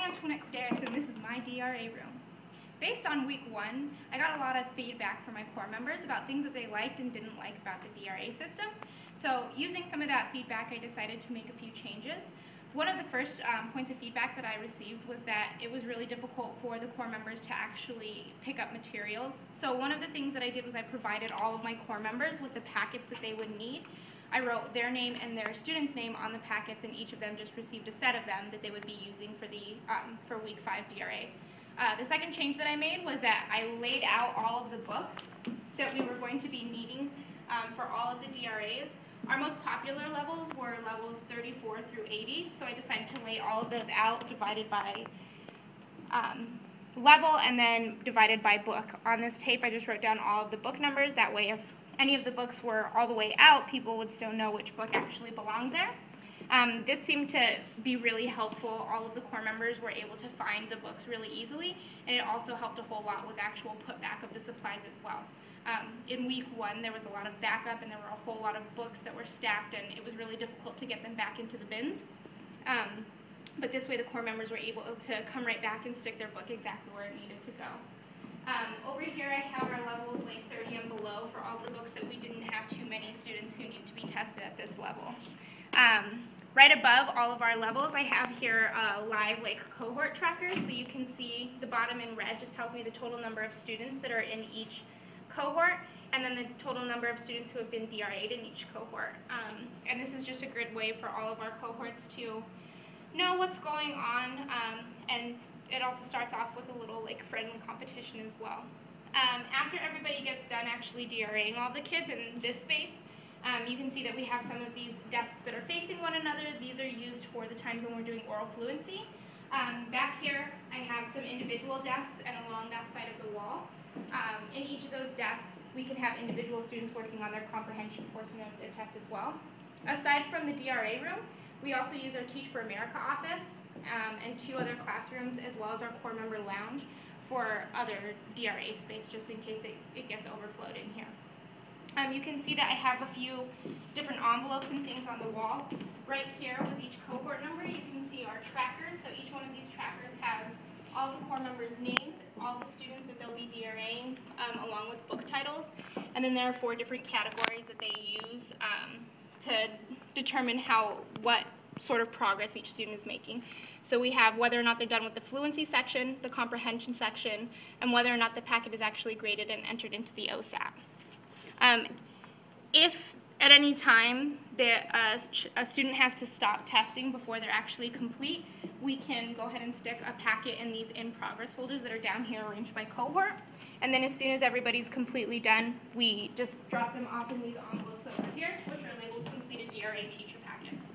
Antoinette Corderis, and this is my DRA room. Based on week 1, I got a lot of feedback from my core members about things that they liked and didn't like about the DRA system. So using some of that feedback, I decided to make a few changes. One of the first points of feedback that I received was that it was really difficult for the core members to actually pick up materials. So one of the things that I did was I provided all of my core members with the packets that they would need. I wrote their name and their student's name on the packets, and each of them just received a set of them that they would be using for week 5 DRA. The second change that I made was that I laid out all of the books that we were going to be needing for all of the DRAs. Our most popular levels were levels 34 through 80, so I decided to lay all of those out, divided by level and then divided by book. On this tape, I just wrote down all of the book numbers. That way, if any of the books were all the way out, people would still know which book actually belonged there. This seemed to be really helpful. All of the core members were able to find the books really easily, and it also helped a whole lot with actual putback of the supplies as well. In week 1, there was a lot of backup, and there were a whole lot of books that were stacked, and it was really difficult to get them back into the bins. But this way, the core members were able to come right back and stick their book exactly where it needed to go. Over here, I have our levels like 30 and below for all the books that we didn't have too many students who need to be tested at this level. Right above all of our levels, I have here a live cohort tracker, so you can see the bottom in red just tells me the total number of students that are in each cohort, and then the total number of students who have been DRA'd in each cohort. And this is just a good way for all of our cohorts to know what's going on, and it also starts off with a little friendly competition as well. After everybody gets done actually DRAing all the kids in this space, you can see that we have some of these desks that are facing one another. These are used for the times when we're doing oral fluency. Back here, I have some individual desks, and along that side of the wall, in each of those desks, we can have individual students working on their comprehension portion of their test as well. Aside from the DRA room, we also use our Teach for America office and 2 other classrooms, as well as our core member lounge for other DRA space, just in case it gets overflowed in here. You can see that I have a few different envelopes and things on the wall. Right here with each cohort number, you can see our trackers. So each one of these trackers has all the core members' names, all the students that they'll be DRAing, along with book titles. And then there are 4 different categories that they use to determine what sort of progress each student is making. So we have whether or not they're done with the fluency section, the comprehension section, and whether or not the packet is actually graded and entered into the OSAT. If at any time a student has to stop testing before they're actually complete, we can go ahead and stick a packet in these in-progress folders that are down here arranged by cohort. And then as soon as everybody's completely done, we just drop them off in these envelopes over here, which are labeled completed DRA teacher packets.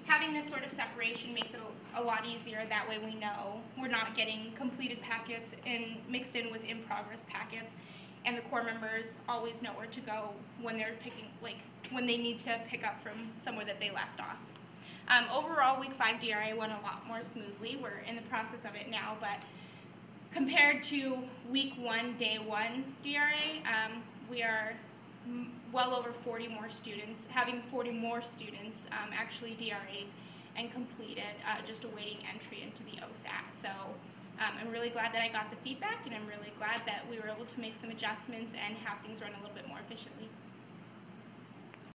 Having this sort of separation makes it a lot easier. That way we know we're not getting completed packets mixed in with in-progress packets. And the core members always know where to go when they're when they need to pick up from somewhere that they left off. Overall, week 5 DRA went a lot more smoothly. We're in the process of it now, but compared to week 1, day 1 DRA, we are well over 40 more students, having 40 more students actually DRA'd and completed, just awaiting entry into the OSAT. So I'm really glad that I got the feedback, and I'm really glad that we were able to make some adjustments and have things run a little bit more efficiently.